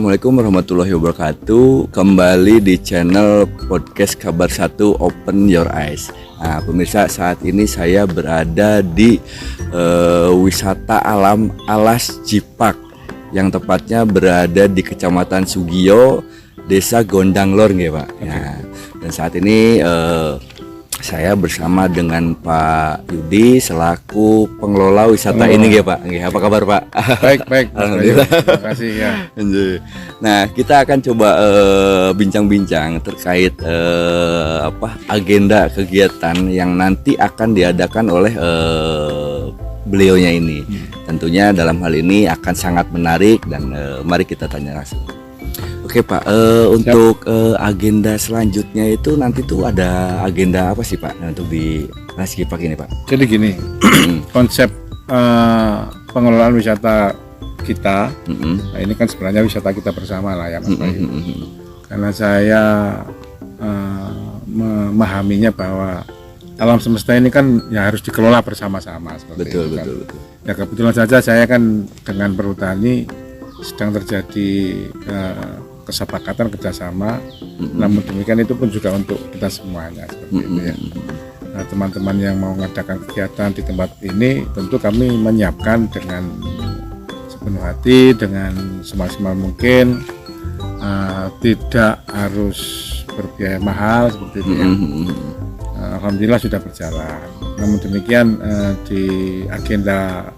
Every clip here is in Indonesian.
Assalamualaikum warahmatullahi wabarakatuh. Kembali di channel podcast Kabar 1 Open Your Eyes. Nah, pemirsa, saat ini saya berada di wisata alam Alas Jipak, yang tepatnya berada di Kecamatan Sugiyo, Desa Gondanglor, nggih, Pak. Nah, dan saat ini saya bersama dengan Pak Yudi selaku pengelola wisata ini, nggih, Pak. Nggih, apa kabar, Pak? Baik. Alhamdulillah. Terima kasih ya. Nah, kita akan coba bincang-bincang terkait agenda kegiatan yang nanti akan diadakan oleh beliaunya ini. Tentunya dalam hal ini akan sangat menarik dan mari kita tanya langsung. Oke, Pak, untuk agenda selanjutnya itu nanti tuh ada agenda apa sih, Pak, untuk di Alas Jipak ini, Pak? Jadi gini, konsep pengelolaan wisata kita, nah ini kan sebenarnya wisata kita bersama lah ya, Mas Bayu. Karena saya memahaminya bahwa alam semesta ini kan ya harus dikelola bersama-sama seperti itu kan. Betul. Ya kebetulan saja saya kan dengan perhutani sedang terjadi kesepakatan kerjasama, namun demikian itu pun juga untuk kita semuanya seperti itu ya. Nah, teman-teman yang mau mengadakan kegiatan di tempat ini tentu kami menyiapkan dengan sepenuh hati, dengan semaksimal mungkin, tidak harus berbiaya mahal seperti itu ya. Alhamdulillah sudah berjalan. Namun demikian di agenda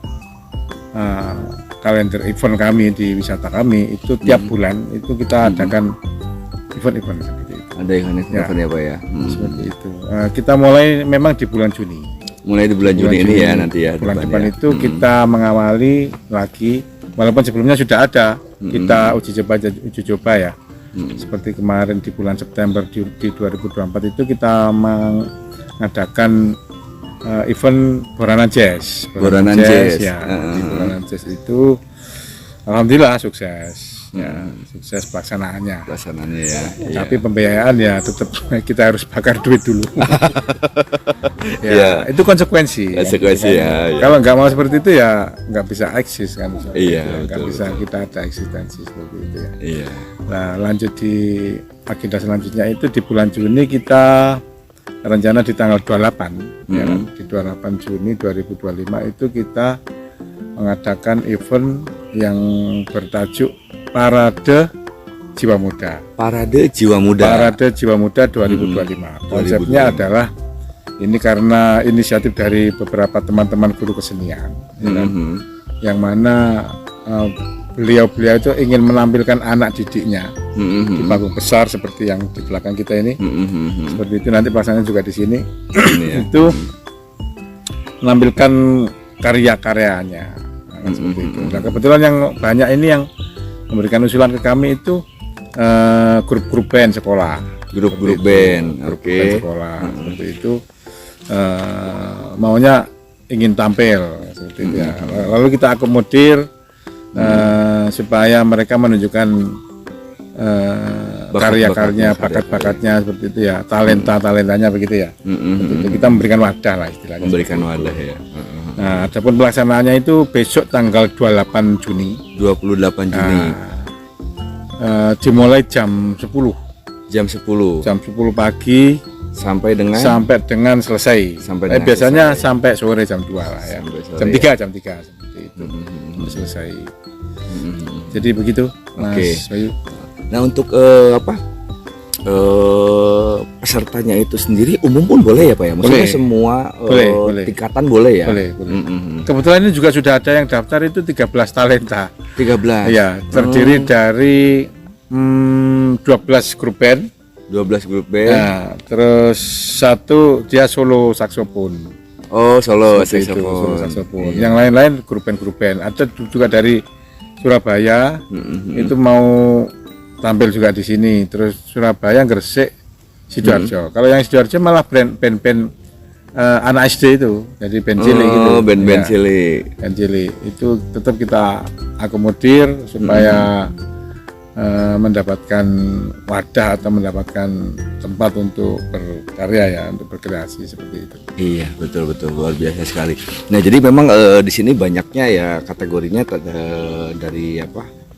kalender event kami di wisata kami itu tiap bulan itu kita adakan event-event seperti itu. Ada event ya, Pak ya. Seperti itu. Kita mulai memang di bulan Juni. Mulai di bulan Juni ini ya nanti ya. Bulan depan itu kita mengawali lagi, walaupun sebelumnya sudah ada kita uji coba ya. Seperti kemarin di bulan September di 2024 itu kita mengadakan event Boranan Jazz ya. Di Boranan Jazz itu alhamdulillah sukses ya, sukses pelaksanaannya ya. Tapi pembiayaan ya tetap kita harus bakar duit dulu. Itu konsekuensi ya. Kalau nggak mau seperti itu ya nggak bisa eksis kan, nggak bisa kita ada eksistensi seperti itu ya. Nah, lanjut di agenda selanjutnya itu di bulan Juni kita rencana di tanggal 28 ya, di 28 Juni 2025 itu kita mengadakan event yang bertajuk Parade Jiwa Muda. Parade Jiwa Muda 2025. Konsepnya adalah ini karena inisiatif dari beberapa teman-teman guru kesenian, yang mana beliau itu ingin menampilkan anak didiknya di panggung besar seperti yang di belakang kita ini. Seperti itu nanti pelaksanaannya juga di sini. Itu menampilkan karya-karyanya. Seperti itu. Nah, kebetulan yang banyak ini yang memberikan usulan ke kami itu grup-grup band sekolah. Grup-grup band sekolah. Seperti itu maunya ingin tampil seperti itu ya. Lalu kita akomodir supaya mereka menunjukkan karya-karyanya, bakat-bakatnya seperti itu ya, talentanya begitu ya. Itu kita memberikan wadah lah istilahnya. Memberikan wadah ya. Nah, adapun pelaksanaannya itu besok tanggal 28 Juni. 28 Juni. Dimulai jam 10. Jam 10 pagi sampai dengan selesai. Biasanya sampai sore jam 2 lah ya. Jam 3 seperti itu. Selesai. Jadi begitu, Mas Bayu. Nah, untuk pesertanya itu sendiri umum pun boleh ya, Pak ya? Maksudnya semua boleh. Tingkatan boleh ya? Boleh. Kebetulan ini juga sudah ada yang daftar itu 13 talenta. 13? Ya, terdiri dari 12 grup band. 12 grup band. Nah, terus satu dia solo saksofon. Oh, solo saksofon. Yang lain-lain grup band. Ada juga dari Surabaya, itu mau tampil juga di sini. Terus Surabaya, Gresik, Sidoarjo. Kalau yang Sidoarjo malah band anak SD itu, jadi band cilik gitu. Band cilik. Band cilik itu tetap kita akomodir supaya mendapatkan wadah atau mendapatkan tempat untuk berkarya ya, untuk berkreasi seperti itu. Iya, betul luar biasa sekali. Nah, jadi memang di sini banyaknya ya kategorinya dari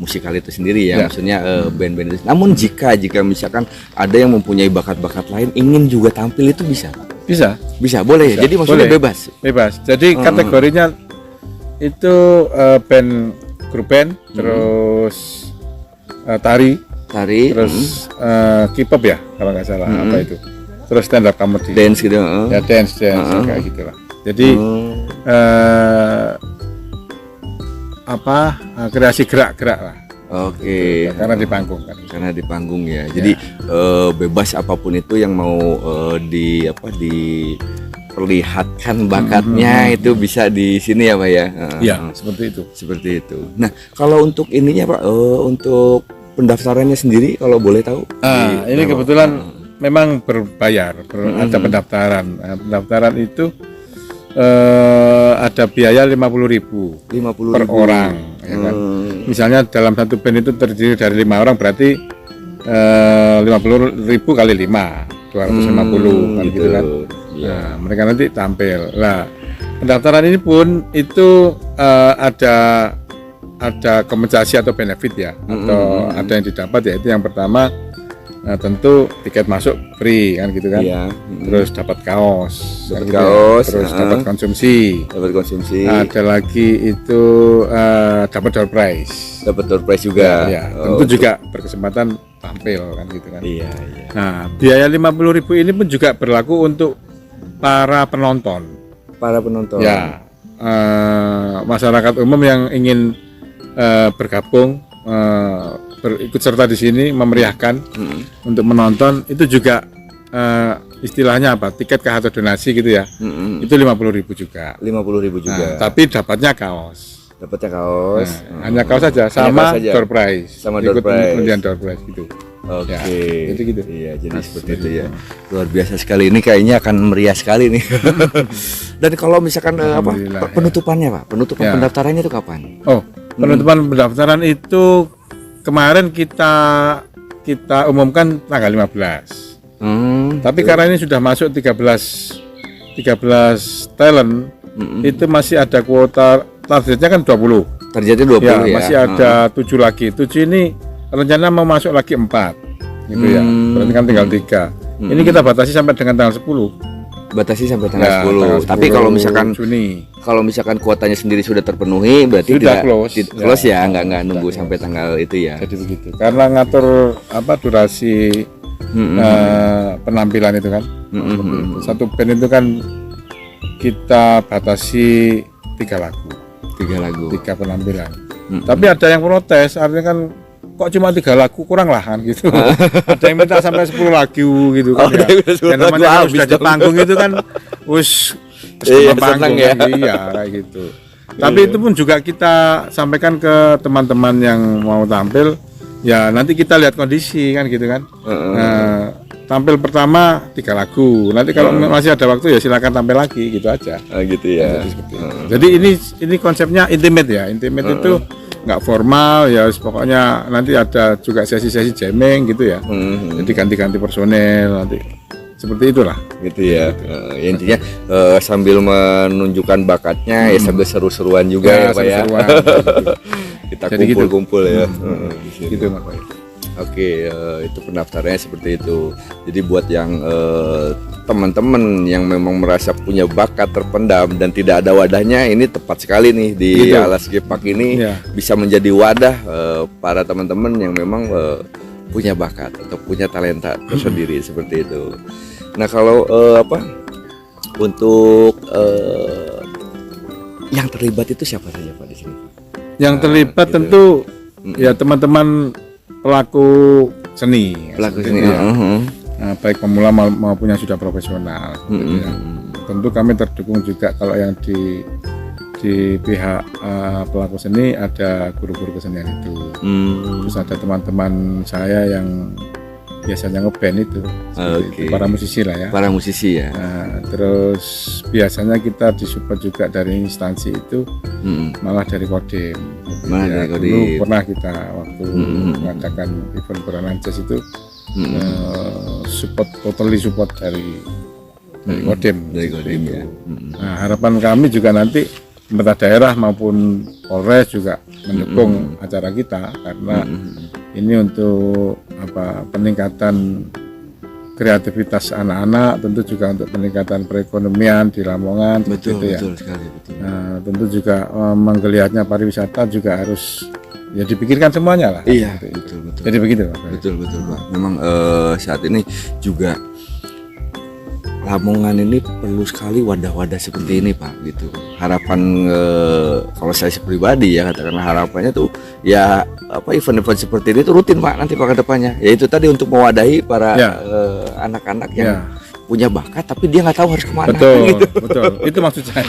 musikal itu sendiri ya, maksudnya band-band itu. Namun jika misalkan ada yang mempunyai bakat-bakat lain ingin juga tampil itu bisa? Bisa, boleh. Bisa. Jadi maksudnya boleh. Bebas. Jadi kategorinya itu grup band, terus tari, terus K-pop ya kalau nggak salah, apa itu, terus stand up comedy, dance gitu, ya dance kayak gitulah. Jadi kreasi gerak-gerak lah. Oke. Karena di panggung kan. Karena di panggung ya. Jadi bebas apapun itu yang mau diperlihatkan bakatnya itu bisa di sini ya Pak ya. Iya, seperti itu. Seperti itu. Nah, kalau untuk ininya Pak, untuk pendaftarannya sendiri kalau boleh tahu? Ini kebetulan memang berbayar, ada pendaftaran. Nah, pendaftaran itu ada biaya 50.000 per orang, ya kan? Misalnya dalam satu band itu terdiri dari 5 orang, berarti 50.000 kali 5, 250 kan gitu kan. Nah, mereka nanti tampil. Nah, pendaftaran ini pun itu ada kompensasi atau benefit ya, atau ada yang didapat, yaitu yang pertama tentu tiket masuk free kan gitu kan. Terus dapat kaos, terus dapat konsumsi. Ada lagi itu dapat door prize. Juga. Ya, tentu juga berkesempatan tampil kan gitu kan. Nah, biaya 50.000 ini pun juga berlaku untuk para penonton. Ya, masyarakat umum yang ingin bergabung, ikut serta di sini memeriahkan untuk menonton, itu juga istilahnya apa, tiket kah atau donasi gitu ya, itu 50.000 juga. 50.000 juga. Nah, tapi dapatnya kaos. Hanya kaos saja, sama door prize. Ikut undian door prize gitu. Oke. Ya, gitu. Iya, jadi seperti itu ya. Luar biasa sekali, ini kayaknya akan meriah sekali nih. Dan kalau misalkan penutupannya Pak, pendaftarannya itu kapan? Penutupan pendaftaran itu kemarin kita umumkan tanggal 15. Tapi karena ini sudah masuk 13 talent, itu masih ada kuota, targetnya kan 20. Targetnya 20 ya. Masih ada 7 lagi. 7 ini rencana mau masuk lagi 4. Gitu ya. Berarti kan tinggal 3. Ini kita batasi sampai dengan tanggal 10. Batasi sampai tanggal 10. Tapi kalau misalkan Juni. Kalau misalkan kuotanya sendiri sudah terpenuhi, berarti sudah close ya, nggak nunggu sampai tanggal itu ya. Jadi begitu. Karena ngatur durasi penampilan itu kan. Satu band itu kan kita batasi 3 lagu. 3 penampilan. Tapi ada yang protes, artinya kan kok cuma 3 lagu, kurang lah kan gitu. Ada yang minta sampai 10 lagu gitu kan. Yang namanya kalau sudah di panggung itu kan panggung ya. Iya kayak gitu. Tapi itu pun juga kita sampaikan ke teman-teman yang mau tampil, ya nanti kita lihat kondisi kan gitu kan. Tampil pertama 3 lagu, nanti kalau masih ada waktu ya silakan tampil lagi gitu aja. Gitu ya. Jadi ini konsepnya intimate ya. Intimate itu nggak formal ya, pokoknya nanti ada juga sesi-sesi jamming gitu ya. Jadi ganti-ganti personel nanti, seperti itulah. Gitu ya. Intinya sambil menunjukkan bakatnya ya sambil seru-seruan juga ya Pak ya. Kita kumpul-kumpul ya. Gitu Pak. Oke, itu pendaftarannya seperti itu. Jadi buat yang teman-teman yang memang merasa punya bakat terpendam dan tidak ada wadahnya, ini tepat sekali nih di Alas Gepak ini bisa menjadi wadah para teman-teman yang memang punya bakat atau punya talenta tersendiri seperti itu. Nah, kalau untuk yang terlibat itu siapa saja Pak di sini? Yang terlibat gitu. Tentu ya teman-teman pelaku seni ya. Baik pemula maupun yang sudah profesional gitu ya. Tentu kami terdukung juga kalau yang di pihak pelaku seni ada guru-guru kesenian itu. Terus ada teman-teman saya yang biasanya ngeband itu, para musisi lah ya. Para musisi ya. Terus biasanya kita disupport juga dari instansi itu, malah dari Kodim. Dulu pernah kita waktu mengadakan event Korean Jazz itu totally support dari Kodim. Dari Kodim ya. Nah, harapan kami juga nanti pemerintah daerah maupun Polres juga mendukung acara kita karena ini untuk peningkatan kreativitas anak-anak, tentu juga untuk peningkatan perekonomian di Lamongan. Betul, gitu ya. betul sekali. Betul. Nah, tentu juga menggeliatnya pariwisata juga harus ya dipikirkan semuanya lah. Iya, betul. betul. Jadi begitu, Pak. Betul Pak. Memang saat ini juga Lamongan ini perlu sekali wadah-wadah seperti ini Pak, gitu. Harapan kalau saya pribadi ya katakanlah harapannya tuh ya event-event seperti ini tuh rutin Pak nanti Pak ke depannya. Ya itu tadi untuk mewadahi para anak-anak yang punya bakat tapi dia nggak tahu harus kemana. Betul, gitu. betul. Itu maksud saya.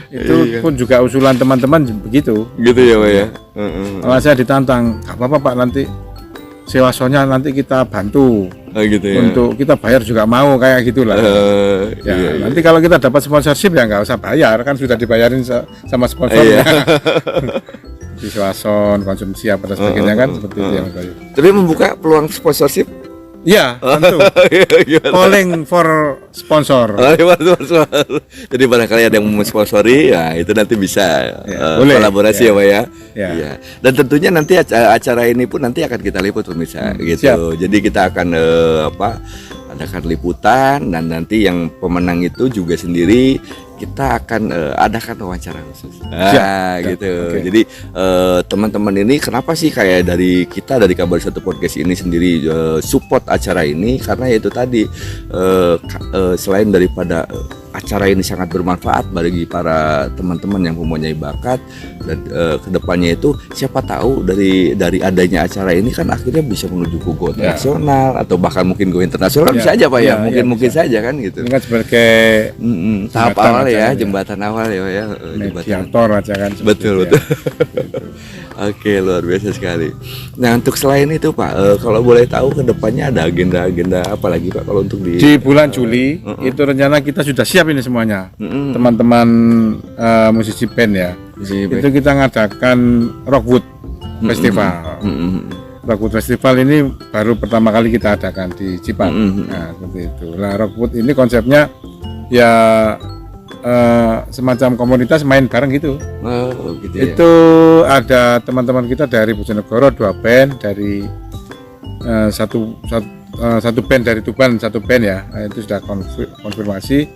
Itu pun juga usulan teman-teman begitu. Gitu ya Pak ya. Kalau saya ditantang, nggak apa-apa Pak, nanti sewa soundnya nanti kita bantu. Gitu ya. Untuk kita bayar juga mau kayak gitulah. Iya. Nanti kalau kita dapat sponsorship ya nggak usah bayar, kan sudah dibayarin sama sponsornya. Di swaston, konsumsi apa dan sebagainya kan seperti itu ya Mas Bayu. Tapi membuka peluang sponsorship. Iya, tentu. Calling for sponsor. Jadi barangkali ada yang mau sponsori, ya itu nanti bisa boleh, kolaborasi ya Pak ya. Ya. Dan tentunya nanti acara ini pun nanti akan kita liput pemirsa gitu. Siap. Jadi kita akan adakan liputan dan nanti yang pemenang itu juga sendiri kita akan adakan wawancara khusus. Gitu. Okay. Jadi teman-teman ini kenapa sih kayak dari kita dari Kabar Satu Podcast ini sendiri support acara ini karena itu tadi selain daripada acara ini sangat bermanfaat bagi para teman-teman yang mempunyai bakat dan kedepannya itu siapa tahu dari adanya acara ini kan akhirnya bisa menuju ke go nasional atau bahkan mungkin go internasional bisa aja Pak ya mungkin saja kan gitu. Ini kan sebagai tahap awal ya jembatan awal ya mediator aja kan. Betul. Oke, luar biasa sekali. Nah untuk selain itu Pak, kalau boleh tahu kedepannya ada agenda-agenda apa lagi Pak kalau untuk di bulan Juli itu rencana kita sudah siap ini semuanya. Teman-teman musisi band ya. Itu kita ngadakan Rockwood Festival. Rockwood Festival ini baru pertama kali kita adakan di Cipat. Nah, seperti itu. Nah, Rockwood ini konsepnya ya semacam komunitas main bareng gitu. Gitu ya. Itu ada teman-teman kita dari Bojonegoro 2 band, dari satu band dari Tuban, 1 band ya. Nah, itu sudah konfirmasi.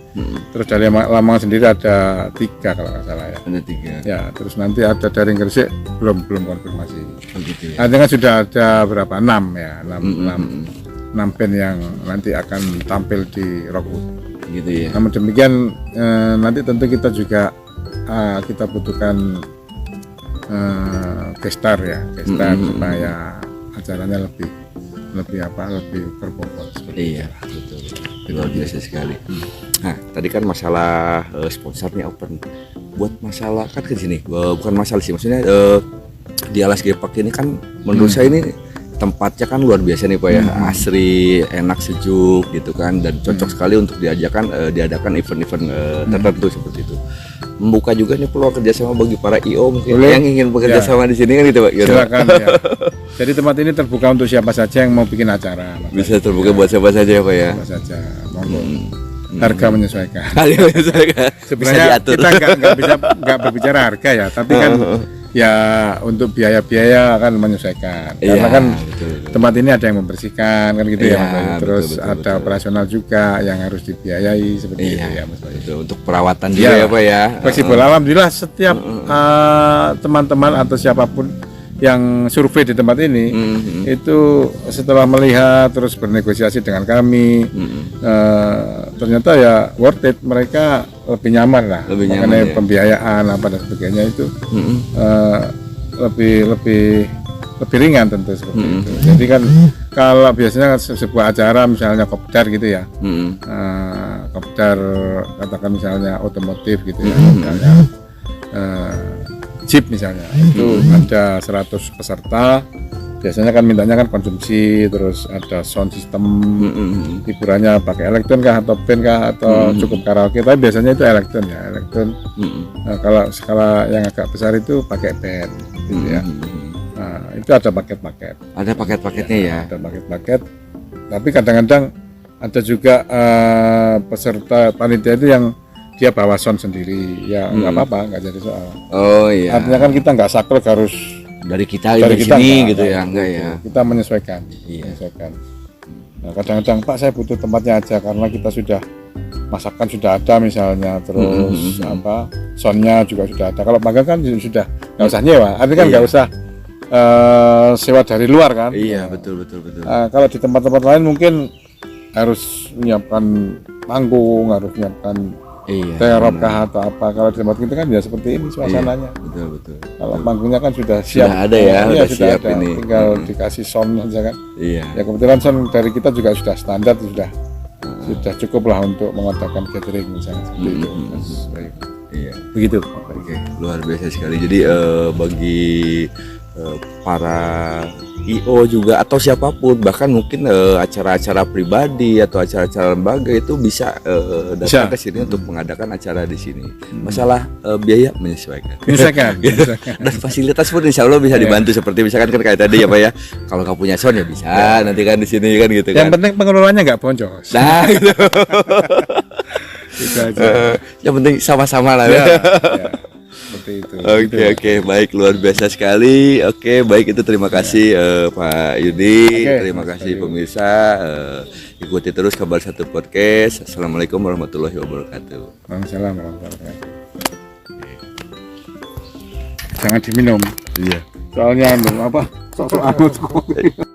Terus dari Lamongan sendiri ada 3 kalau nggak salah ya. Ada 3. Ya, terus nanti ada dari Gresik belum konfirmasi. Gitu ya. Artinya sudah ada berapa? 6 ya, 6 band yang nanti akan tampil di Rockwood. Gitu ya. Namun demikian nanti tentu kita juga kita butuhkan gestar supaya acaranya lebih berbobot. Iya, betul. Luar biasa sekali. Nah, tadi kan masalah sponsornya open. Buat masalah kan ke sini, bukan masalah sih, maksudnya di Alas Gepak ini kan menurut saya ini tempatnya kan luar biasa nih Pak ya, asri, enak, sejuk gitu kan, dan cocok sekali untuk diadakan event-event tertentu seperti itu. Membuka juga nih peluang kerjasama bagi para IO mungkin yang ingin bekerja sama di sini kan gitu Pak. Silakan ya. Jadi tempat ini terbuka untuk siapa saja yang mau bikin acara. Bisa terbuka buat siapa saja ya Pak ya. Siapa saja, monggo. Harga menyesuaikan. Sebenarnya kita nggak berbicara harga ya, tapi kan ya untuk biaya-biaya akan menyesuaikan. Karena kan betul. Tempat ini ada yang membersihkan kan gitu ya Mas Bayu. Terus ada operasional juga yang harus dibiayai seperti itu ya Mas Bayu. Untuk perawatan juga ya Pak ya. Fleksibel. Alhamdulillah setiap teman-teman atau siapapun yang survei di tempat ini itu setelah melihat terus bernegosiasi dengan kami ternyata ya worth it, mereka lebih nyaman lah mengenai pembiayaan apa dan sebagainya itu lebih ringan tentu seperti itu. Jadi kan kalau biasanya sebuah acara misalnya kopdar gitu ya, kopdar katakan misalnya otomotif gitu ya, misalnya Jeep misalnya, itu ada 100 peserta, biasanya kan mintanya kan konsumsi, terus ada sound system, hiburannya pakai elektron kah atau band kah atau cukup karaoke, tapi biasanya itu elektron ya, elektron. Nah, kalau skala yang agak besar itu pakai band gitu ya. Nah, itu ada paket-paket. Ada paket-paketnya ya. Ada paket-paket, tapi kadang-kadang ada juga peserta panitia itu yang dia bawa sound sendiri, ya nggak apa-apa, nggak jadi soal. Oh iya. Artinya kan kita nggak saklek harus Dari kita dari kita sini enggak, gitu ya, enggak ya. Kita menyesuaikan. Iya. Menyesuaikan. Nah, kadang-kadang Pak saya butuh tempatnya aja karena kita sudah masakan sudah ada misalnya, terus soundnya juga sudah ada. Kalau magang kan sudah nggak usah nyewa, artinya kan nggak usah sewa dari luar kan. Iya, betul. Kalau di tempat-tempat lain mungkin harus menyiapkan panggung, harus menyiapkan terop kah atau apa. Kalau di tempat kita kan ya seperti ini suasananya. Iya, betul. Kalau panggungnya kan sudah siap. Sudah ada ya, Iya, sudah siap ada. ini. Tinggal dikasih sound saja kan. Iya. Ya kebetulan sound dari kita juga sudah standar, sudah cukup lah untuk mengadakan gathering misalnya seperti itu. Baik. Iya. Begitu. Oke, luar biasa sekali. Jadi bagi para IO juga atau siapapun, bahkan mungkin acara-acara pribadi atau acara-acara lembaga itu bisa datang ke sini untuk mengadakan acara di sini. Masalah biaya menyesuaikan. Menyesuaikan. Dan fasilitas pun insya Allah bisa dibantu seperti misalkan kan kayak tadi ya Pak ya. Kalau nggak punya sound ya bisa nanti kan di sini kan gitu kan. Yang penting pengelolanya nggak boncos. Nah, gitu. Itu aja. Yang penting sama-sama lah. Ya. Seperti itu. Oke, baik, luar biasa sekali. Oke, baik, itu terima kasih Pak Yudi. Terima kasih pemirsa. Ikuti terus Kabar Satu Podcast. Assalamualaikum warahmatullahi wabarakatuh. Waalaikumsalam warahmatullahi wabarakatuh. Jangan diminum. Iya. Soalnya apa? Sok-sok